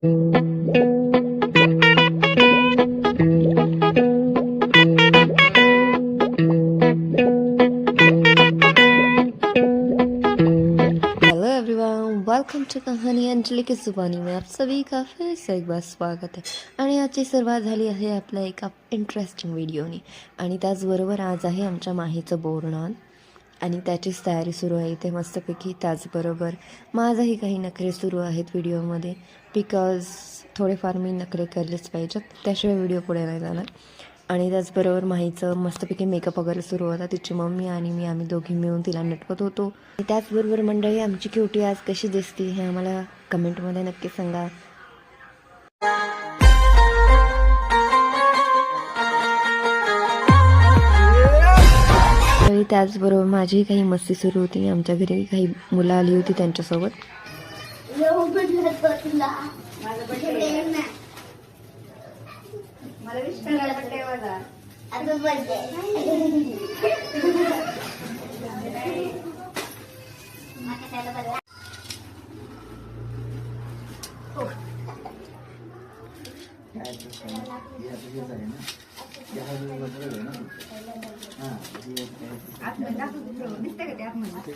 Everyone, welcome to कहानी अंजली की जुबानी में आप सभी का फिर से एक बार स्वागत आहे. आणि आजची सुरुवात झाली आहे आपल्या एका इंटरेस्टिंग व्हिडिओनी. आणि त्याचबरोबर आज आहे आमच्या माहीचं बोरनान आणि त्याचीच तयारी सुरू आहे इथे मस्तपैकी. त्याचबरोबर माझंही काही नखरे सुरू आहेत व्हिडिओमध्ये, बिकॉज थोडेफार मी नखरे केलेच पाहिजेत, त्याशिवाय व्हिडिओ पुढे नाही जाणार. आणि त्याचबरोबर माहीचं मस्तपैकी मेकअप वगैरे सुरू होता. तिची मम्मी आणि मी आम्ही दोघी मिळून तिला नटवत होतो. त्याचबरोबर मंडळी, आमची क्युटी आज कशी दिसते हे आम्हाला कमेंटमध्ये नक्की सांगा. आणि त्याचबरोबर माझी काही मस्ती सुरू होती. आमच्या घरी काही मुलं आली होती त्यांच्यासोबत. मला विश करायला बर्थडे माझा. आता बर्थडे दिसते का ते आतमध्ये?